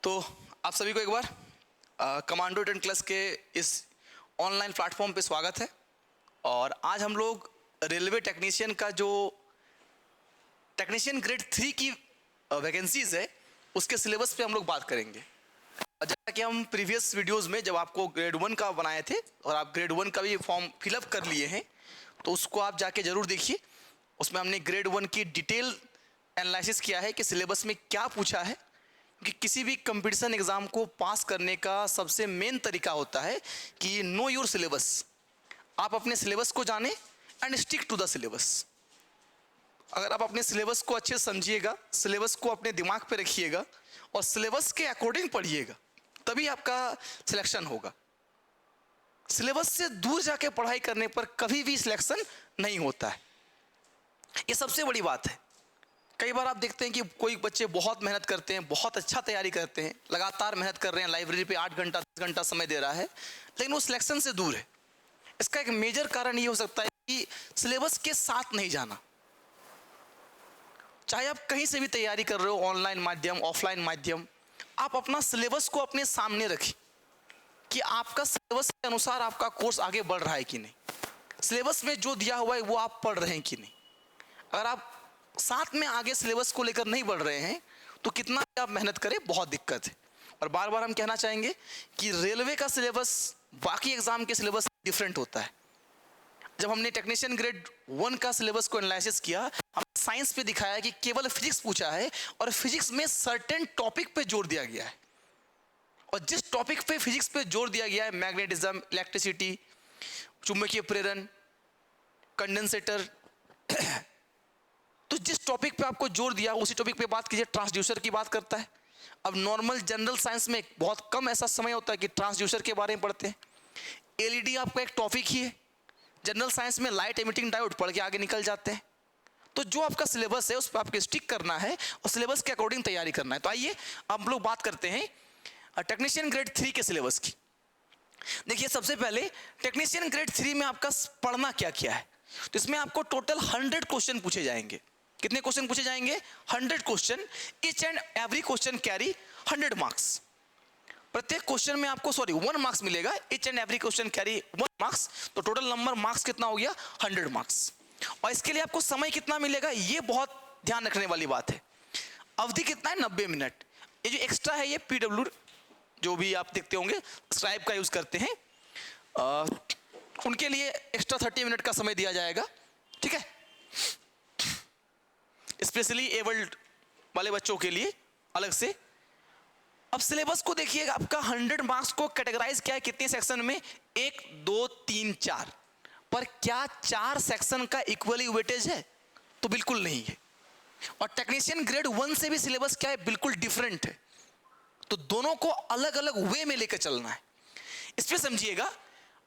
तो आप सभी को एक बार कमांडो 10 क्लास के इस ऑनलाइन प्लेटफॉर्म पे स्वागत है। और आज हम लोग रेलवे टेक्नीशियन का जो टेक्नीशियन ग्रेड 3 की वैकेंसीज है उसके सिलेबस पे हम लोग बात करेंगे। जैसा कि हम प्रीवियस वीडियोस में जब आपको ग्रेड 1 का बनाए थे और आप ग्रेड 1 का भी फॉर्म फिलअप कर लिए हैं, तो उसको आप जाके ज़रूर देखिए। उसमें हमने ग्रेड 1 की डिटेल एनालिसिस किया है कि सिलेबस में क्या पूछा है, कि किसी भी कंपटीशन एग्ज़ाम को पास करने का सबसे मेन तरीका होता है कि नो योर सिलेबस। आप अपने सिलेबस को जानें and stick to the syllabus. अगर आप अपने सिलेबस को अच्छे से समझिएगा, सिलेबस को अपने दिमाग पे रखिएगा और सिलेबस के अकॉर्डिंग पढ़िएगा, तभी आपका सिलेक्शन होगा। सिलेबस से दूर जाके पढ़ाई करने पर कभी भी सिलेक्शन नहीं होता है, ये सबसे बड़ी बात है। कई बार आप देखते हैं कि कोई बच्चे बहुत मेहनत करते हैं, बहुत अच्छा तैयारी करते हैं, लगातार मेहनत कर रहे हैं, लाइब्रेरी पे 8 घंटा 10 घंटा समय दे रहा है, लेकिन वो सिलेक्शन से दूर है। इसका एक मेजर कारण ये हो सकता है कि सिलेबस के साथ नहीं जाना। चाहे आप कहीं से भी तैयारी कर रहे हो, ऑनलाइन माध्यम ऑफलाइन माध्यम, आप अपना सिलेबस को अपने सामने रखें कि आपका सिलेबस के अनुसार आपका कोर्स आगे बढ़ रहा है कि नहीं, सिलेबस में जो दिया हुआ है वो आप पढ़ रहे हैं कि नहीं। अगर आप साथ में आगे सिलेबस को लेकर नहीं बढ़ रहे हैं तो कितना भी आप मेहनत करें, बहुत दिक्कत है। और बार बार हम कहना चाहेंगे कि रेलवे का सिलेबस बाकी एग्जाम के सिलेबस से डिफरेंट होता है। जब हमने टेक्नीशियन ग्रेड 1 का सिलेबस को एनालिसिस किया, हमने साइंस पे दिखाया कि केवल फिजिक्स पूछा है और फिजिक्स में सर्टेन टॉपिक पे जोर दिया गया है। और जिस टॉपिक पे फिजिक्स पे जोर दिया गया है, मैग्नेटिज्म, इलेक्ट्रिसिटी, चुंबकीय प्रेरण, कंडेंसेटर, तो जिस टॉपिक पे आपको जोर दिया उसी टॉपिक पे बात कीजिए। ट्रांसड्यूसर की बात करता है। अब नॉर्मल जनरल साइंस में बहुत कम ऐसा समय होता है कि ट्रांसड्यूसर के बारे में पढ़ते हैं। एलईडी आपका एक टॉपिक ही है। जनरल साइंस में लाइट एमिटिंग डायोड पढ़ के आगे निकल जाते हैं। तो जो आपका सिलेबस है उस पर आपको स्टिक करना है और सिलेबस के अकॉर्डिंग तैयारी करना है। तो आइए हम लोग बात करते हैं टेक्नीशियन ग्रेड 3 के सिलेबस की। देखिए, सबसे पहले टेक्नीशियन ग्रेड 3 में आपका पढ़ना क्या क्या है। तो इसमें आपको टोटल 100 क्वेश्चन पूछे जाएंगे। कितने क्वेश्चन पूछे जाएंगे? 100 question. Each and every question carry 100 marks. प्रत्येक क्वेश्चन में आपको 1 मार्क्स मिलेगा। Each and every question carry 1 marks. तो टोटल नंबर मार्क्स कितना हो गया? 100 मार्क्स। और इसके लिए आपको समय कितना मिलेगा, ये बहुत ध्यान रखने वाली बात है। अवधि कितना है? 90 मिनट। ये जो एक्स्ट्रा है ये PW जो भी आप देखते होंगे स्क्राइब का यूज करते हैं, उनके लिए एक्स्ट्रा 30 मिनट का समय दिया जाएगा। ठीक है, स्पेशली एबल्ड वाले बच्चों के लिए अलग से। अब सिलेबस को देखिएगा, आपका 100 मार्क्स को कैटेगराइज किया है कितने सेक्शन में? 1 2 3 4। पर क्या 4 सेक्शन का इक्वली वेटेज है? तो बिल्कुल नहीं है। और टेक्नीशियन ग्रेड 1 से भी सिलेबस क्या है? बिल्कुल डिफरेंट है। तो दोनों को अलग अलग वे में लेकर चलना है। इस पे समझिएगा।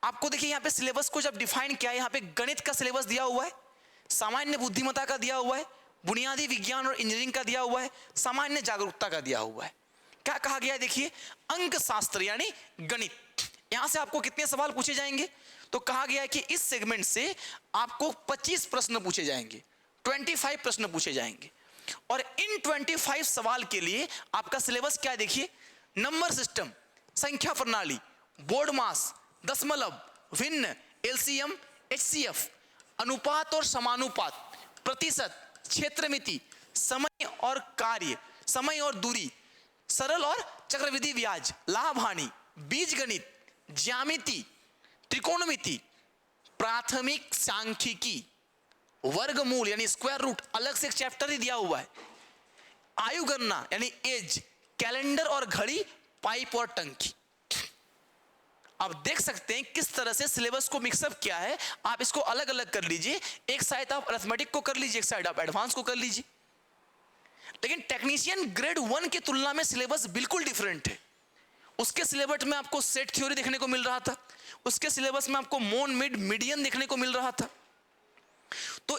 आपको देखिए यहाँ पे सिलेबस को जब डिफाइन किया है, यहाँ पे गणित का सिलेबस दिया हुआ है, सामान्य बुद्धिमत्ता का दिया हुआ है, बुनियादी विज्ञान और इंजीनियरिंग का दिया हुआ है, सामान्य जागरूकता का दिया हुआ है। क्या कहा गया है? देखिए, अंक शास्त्र यानी गणित। यहां से आपको कितने सवाल पूछे जाएंगे? तो कहा गया है कि इस सेगमेंट से आपको 25 प्रश्न पूछे जाएंगे, 25 प्रश्न पूछे जाएंगे। और इन 25 सवाल के लिए आपका सिलेबस क्या है? देखिए, नंबर सिस्टम, संख्या प्रणाली, बोर्ड मास, दशमलव, भिन्न, LCM, HCF, अनुपात और समानुपात, प्रतिशत, क्षेत्रमिति, समय और कार्य, समय और दूरी, सरल और चक्रवृद्धि ब्याज, लाभ हानि, बीजगणित, ज्यामिति, त्रिकोणमिति, प्राथमिक सांख्यिकी, वर्गमूल यानी स्क्वायर रूट, अलग से एक चैप्टर ही दिया हुआ है, आयु गणना यानी एज, कैलेंडर और घड़ी, पाइप और टंकी। आप देख सकते हैं किस तरह से सिलेबस को मिक्सअप किया है। आप इसको अलग अलग कर लीजिए, एक साइड आप अरिथमेटिक को कर लीजिए, एक साइड आप एडवांस को कर लीजिए। लेकिन टेक्नीशियन ग्रेड 1 की तुलना में सिलेबस बिल्कुल डिफरेंट है। उसके सिलेबस में आपको सेट थ्योरी देखने को मिल रहा था, उसके सिलेबस में आपको मोन मिड मीडियन देखने को मिल रहा था। तो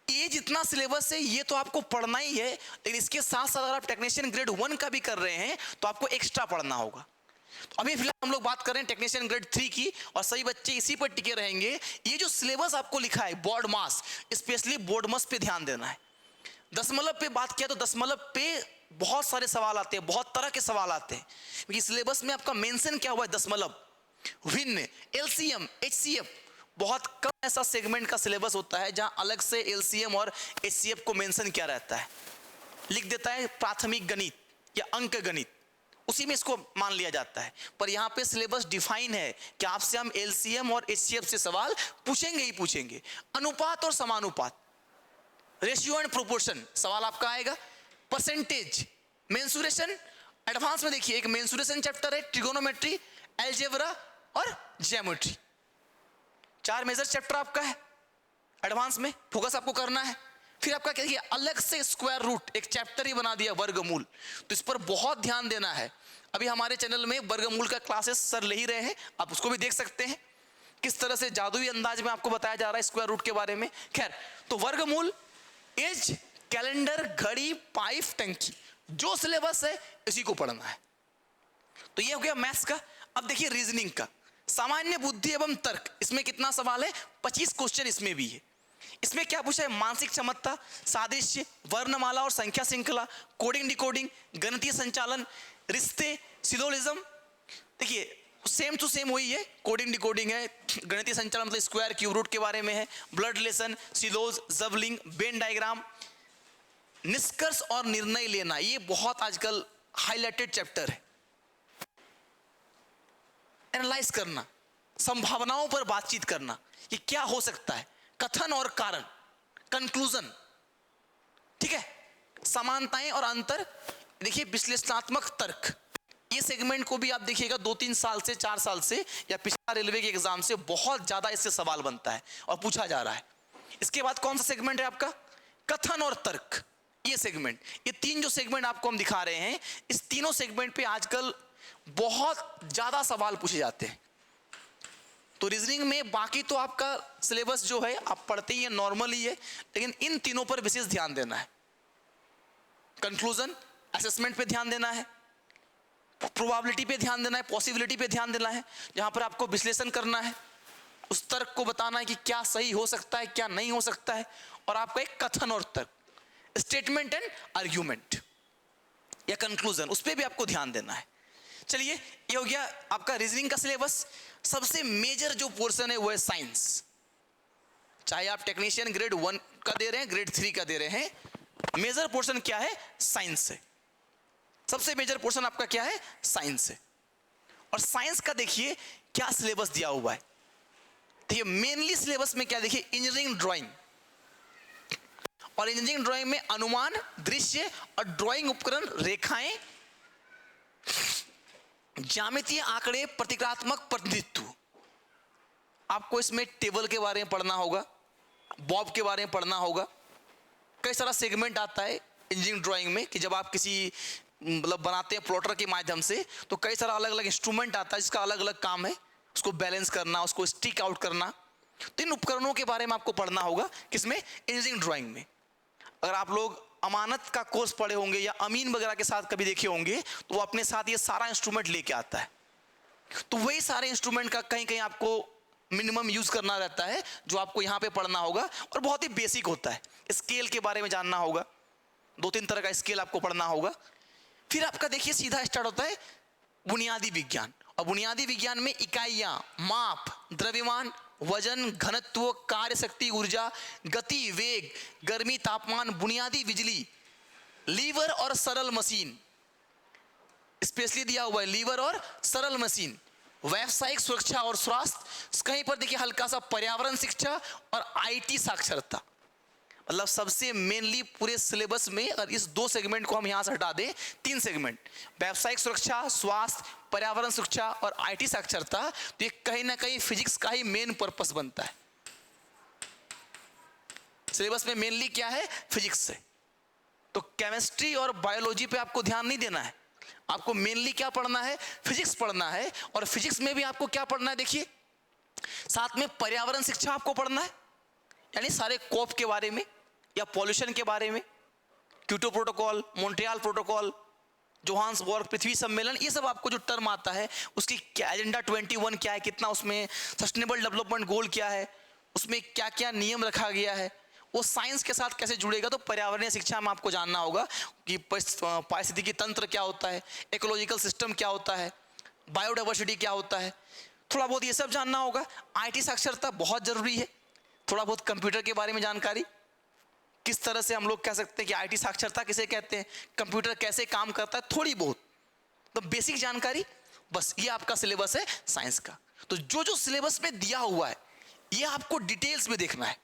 ये जितना सिलेबस है ये तो आपको पढ़ना ही है, लेकिन इसके साथ साथ अगर आप टेक्नीशियन ग्रेड 1 का भी कर रहे हैं तो आपको एक्स्ट्रा पढ़ना होगा। तो अभी फिलहाल हम लोग बात कर रहे हैं टेक्नीशियन ग्रेड 3 की, और सभी बच्चे इसी पर टिके रहेंगे। ये जो सिलेबस आपको लिखा है बोर्ड मास, स्पेशली बोर्ड मास पे ध्यान देना है। दशमलव पे बात किया तो दशमलव पे बहुत सारे सवाल आते हैं, बहुत तरह के सवाल आते हैं, क्योंकि सिलेबस में आपका मेंशन क्या हुआ है, दशमलव, भिन्न, एलसीएम, एचसीएफ। बहुत कम ऐसा सेगमेंट का सिलेबस होता है जहां अलग से एलसीएम और एचसीएफ को मेंशन किया रहता है। लिख देता है प्राथमिक गणित या अंक गणित, उसी में इसको मान लिया जाता है। पर यहाँ पे सिलेबस डिफाइन है कि आपसे हम एलसीएम और एचसीएफ से सवाल पूछेंगे ही पूछेंगे। अनुपात और समानुपात, रेशियो एंड प्रोपोर्शन सवाल आपका आएगा। परसेंटेज, मेंसुरेशन, एडवांस में देखिए एक मेंसुरेशन चैप्टर है, ट्रिगोनोमेट्री, अलजेब्रा और ज्योमेट्री, 4 मेजर चैप्टर आपका है। एडवांस में फोकस आपको करना है। फिर आपका क्या देखिए अलग से स्क्वायर रूट एक चैप्टर ही बना दिया, वर्गमूल, तो इस पर बहुत ध्यान देना है। अभी हमारे चैनल में वर्गमूल का क्लासेस सर ले ही रहे हैं, आप उसको भी देख सकते हैं, किस तरह से जादुई अंदाज में आपको बताया जा रहा है स्क्वायर रूट के बारे में। खैर, तो वर्गमूल, एज, कैलेंडर, घड़ी, पाइप, टंकी, जो सिलेबस है इसी को पढ़ना है। तो ये हो गया मैथ्स का। अब देखिए रीजनिंग का, सामान्य बुद्धि एवं तर्क, इसमें कितना सवाल है, 25 क्वेश्चन इसमें भी है। इसमें क्या पूछा है, मानसिक क्षमता, सादृश्य, वर्णमाला और संख्या श्रृंखला, कोडिंग डिकोडिंग, गणितीय संचालन, रिश्ते, सिलोजिज्म। देखिए सेम टू सेम वही है, कोडिंग डिकोडिंग है, गणितीय संचालन मतलब स्क्वायर क्यूब रूट के बारे में है, blood relation, syllogism, jumbling, Venn diagram, निष्कर्ष और निर्णय लेना, ये बहुत आजकल हाईलाइटेड चैप्टर है। एनालाइज करना, संभावनाओं पर बातचीत करना, ये क्या हो सकता है, कथन और कारण, कंक्लूजन, ठीक है, समानताएं और अंतर, देखिए विश्लेषणात्मक तर्क, ये सेगमेंट को भी आप देखिएगा 2-3 साल से 4 साल से या पिछला रेलवे के एग्जाम से बहुत ज्यादा इससे सवाल बनता है और पूछा जा रहा है। इसके बाद कौन सा सेगमेंट है आपका, कथन और तर्क, ये सेगमेंट, ये 3 जो सेगमेंट आपको हम दिखा रहे हैं, इस तीनों सेगमेंट पे आजकल बहुत ज्यादा सवाल पूछे जाते हैं। तो रीजनिंग में बाकी तो आपका सिलेबस जो है आप पढ़ते ही है, नॉर्मल ही है, लेकिन इन तीनों पर विशेष ध्यान देना है। कंक्लूजन, असेसमेंट पे ध्यान देना है, प्रोबेबिलिटी पे ध्यान देना है, पॉसिबिलिटी पे ध्यान देना है, जहां पर आपको विश्लेषण करना है, उस तर्क को बताना है कि क्या सही हो सकता है, क्या नहीं हो सकता है, और आपका एक कथन और तर्क, स्टेटमेंट एंड आर्ग्यूमेंट या कंक्लूजन, उस पर भी आपको ध्यान देना है। चलिए, ये हो गया आपका रीजनिंग का सिलेबस। सबसे मेजर जो पोर्शन है वो है साइंस। चाहे आप टेक्नीशियन ग्रेड 1 का दे रहे हैं, ग्रेड 3 का दे रहे हैं, मेजर पोर्शन क्या है, साइंस है। सबसे मेजर पोर्शन आपका क्या है, साइंस है। और साइंस का देखिए क्या सिलेबस दिया हुआ है। देखिए मेनली सिलेबस में क्या, देखिए इंजीनियरिंग ड्राइंग, और इंजीनियरिंग ड्राइंग में अनुमान, दृश्य और ड्राइंग उपकरण, रेखाएं, ज्यामितीय आंकड़े, प्रतीकात्मक प्रतिनिधित्व। आपको इसमें टेबल के बारे में पढ़ना होगा, बॉब के बारे में पढ़ना होगा। कई सारा सेगमेंट आता है इंजीनियरिंग ड्राइंग में कि जब आप किसी मतलब बनाते हैं प्लॉटर के माध्यम से, तो कई सारा अलग अलग इंस्ट्रूमेंट आता है जिसका अलग अलग काम है, उसको बैलेंस करना, उसको स्टिक आउट करना। तो इन उपकरणों के बारे में आपको पढ़ना होगा किसमें, इंजीनियरिंग ड्राइंग में। अगर आप लोग अमानत का कोर्स पढ़े होंगे या अमीन वगैरह के साथ कभी देखे होंगे, तो वो अपने साथ ये सारा इंस्ट्रूमेंट लेके आता है। तो वही सारे इंस्ट्रूमेंट का कहीं कहीं आपको मिनिमम यूज करना रहता है, जो आपको यहाँ पे पढ़ना होगा, और बहुत ही बेसिक होता है। स्केल के बारे में जानना होगा, 2-3 तरह का स्केल आपको पढ़ना होगा। फिर आपका देखिए सीधा स्टार्ट होता है बुनियादी विज्ञान, और बुनियादी विज्ञान में इकाइयां, माप, द्रव्यमान, वजन, घनत्व, कार्य शक्ति, ऊर्जा, गति, वेग, गर्मी, तापमान, बुनियादी बिजली, लीवर और सरल मशीन, स्पेशली दिया हुआ है लीवर और सरल मशीन, व्यावसायिक सुरक्षा और स्वास्थ्य, कहीं पर देखिए हल्का सा पर्यावरण शिक्षा और आईटी साक्षरता। मतलब सबसे मेनली पूरे सिलेबस में, अगर इस 2 सेगमेंट को हम यहां से हटा दें, 3 सेगमेंट, व्यावसायिक सुरक्षा, स्वास्थ्य, पर्यावरण शिक्षा और आईटी साक्षरता, तो ये कहीं ना कहीं फिजिक्स का ही मेन पर्पस बनता है। सिलेबस में मेनली क्या है, फिजिक्स है। तो केमिस्ट्री और बायोलॉजी पे आपको ध्यान नहीं देना है, आपको मेनली क्या पढ़ना है, फिजिक्स पढ़ना है। और फिजिक्स में भी आपको क्या पढ़ना है, देखिए साथ में पर्यावरण शिक्षा आपको पढ़ना है, यानी सारे कोप के बारे में या पॉल्यूशन के बारे में, Kyoto protocol, Montreal protocol, Johannesburg पृथ्वी सम्मेलन, ये सब आपको जो टर्म आता है, उसकी क्या एजेंडा 21 क्या है, कितना उसमें सस्टेनेबल डेवलपमेंट गोल क्या है, उसमें क्या क्या नियम रखा गया है, वो साइंस के साथ कैसे जुड़ेगा? तो पर्यावरणीय शिक्षा में आपको जानना होगा कि पारिस्थितिकी तंत्र क्या होता है, इकोलॉजिकल सिस्टम क्या होता है, बायोडाइवर्सिटी क्या होता है, थोड़ा बहुत ये सब जानना होगा। आईटी साक्षरता बहुत जरूरी है, थोड़ा बहुत कंप्यूटर के बारे में जानकारी, किस तरह से हम लोग कह सकते हैं कि आईटी साक्षरता किसे कहते हैं, कंप्यूटर कैसे काम करता है, थोड़ी बहुत तो बेसिक जानकारी, बस ये आपका सिलेबस है साइंस का। तो जो जो सिलेबस में दिया हुआ है ये आपको डिटेल्स में देखना है,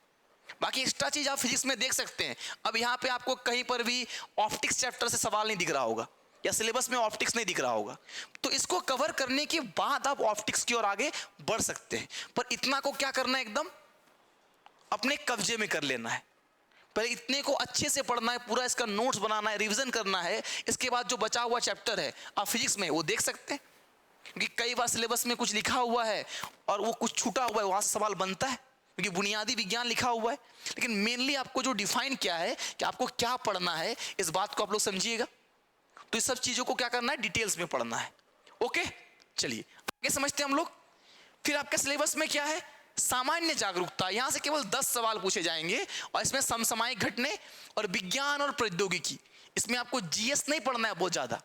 बाकी एक्स्ट्रा चीज आप फिजिक्स में देख सकते हैं। अब यहाँ पे आपको कहीं पर भी ऑप्टिक्स चैप्टर से सवाल नहीं दिख रहा होगा या सिलेबस में ऑप्टिक्स नहीं दिख रहा होगा, तो इसको कवर करने के बाद आप ऑप्टिक्स की ओर आगे बढ़ सकते हैं। पर इतना को क्या करना है, एकदम अपने कब्जे में कर लेना है। पहले इतने को अच्छे से पढ़ना है, पूरा इसका नोट्स बनाना है, रिवीजन करना है। इसके बाद जो बचा हुआ चैप्टर है आप फिजिक्स में वो देख सकते हैं, क्योंकि कई बार सिलेबस में कुछ लिखा हुआ है और वो कुछ छूटा हुआ है, वहां से सवाल बनता है क्योंकि बुनियादी विज्ञान लिखा हुआ है। लेकिन मेनली आपको जो डिफाइन किया है कि आपको क्या पढ़ना है, इस बात को आप लोग समझिएगा। तो इस सब चीजों को क्या करना है, डिटेल्स में पढ़ना है। ओके, चलिए आगे समझते हैं हम लोग। फिर आपके सिलेबस में क्या है, सामान्य जागरूकता। यहां से केवल 10 सवाल पूछे जाएंगे और इसमें समसामयिक घटने और विज्ञान और प्रौद्योगिकी, इसमें आपको जीएस नहीं पढ़ना है बहुत ज्यादा।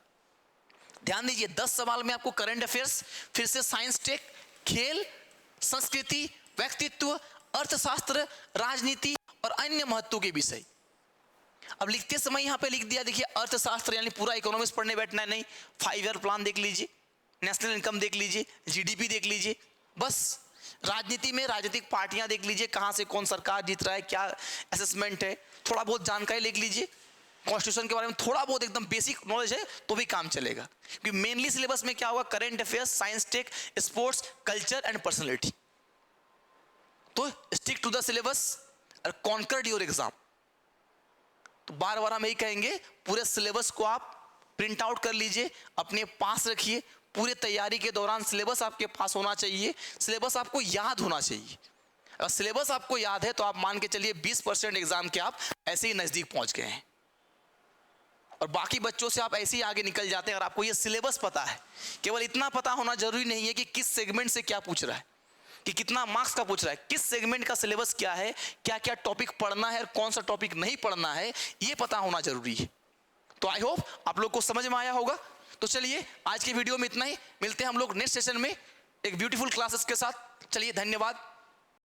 ध्यान दीजिए 10 सवाल में आपको करंट अफेयर्स, फिर से साइंस टेक, खेल, संस्कृति, व्यक्तित्व, अर्थशास्त्र, राजनीति और अन्य महत्व के विषय। अब लिखते समय यहां पे लिख दिया, देखिए अर्थशास्त्र यानी पूरा इकोनॉमिक्स पढ़ने बैठना है नहीं, 5 ईयर प्लान देख लीजिए, नेशनल इनकम देख लीजिए, जीडीपी देख लीजिए बस। राजनीति में राजनीतिक पार्टियां देख लीजिए, कहां से कौन सरकार जीत रहा है, क्या असेसमेंट है, थोड़ा बहुत जानकारी लिख लीजिए। कॉन्स्टिट्यूशन के बारे में थोड़ा बहुत एकदम बेसिक नॉलेज है तो भी काम चलेगा, क्योंकि मेनली सिलेबस में क्या होगा, current affairs, science tech, sports, culture and personality. तो स्टिक टू द सिलेबस और कॉन्कर्ड योर एग्जाम। तो बार बार हम यही कहेंगे, पूरे सिलेबस को आप प्रिंट आउट कर लीजिए, अपने पास रखिए। पूरे तैयारी के दौरान सिलेबस आपके पास होना चाहिए, सिलेबस आपको याद होना चाहिए। अगर सिलेबस आपको याद है तो आप मान के चलिए 20% एग्जाम के आप ऐसे ही नजदीक पहुंच गए हैं, और बाकी बच्चों से आप ऐसे ही आगे निकल जाते हैं। अगर आपको ये सिलेबस पता है, केवल इतना पता होना जरूरी नहीं है कि किस सेगमेंट से क्या पूछ रहा है, कि कितना मार्क्स का पूछ रहा है, किस सेगमेंट का सिलेबस क्या है, क्या क्या टॉपिक पढ़ना है और कौन सा टॉपिक नहीं पढ़ना है, ये पता होना जरूरी है। तो आई होप आप लोग को समझ में आया होगा। तो चलिए आज की वीडियो में इतना ही, मिलते हैं हम लोग नेक्स्ट सेशन में एक ब्यूटीफुल क्लासेस के साथ। चलिए धन्यवाद।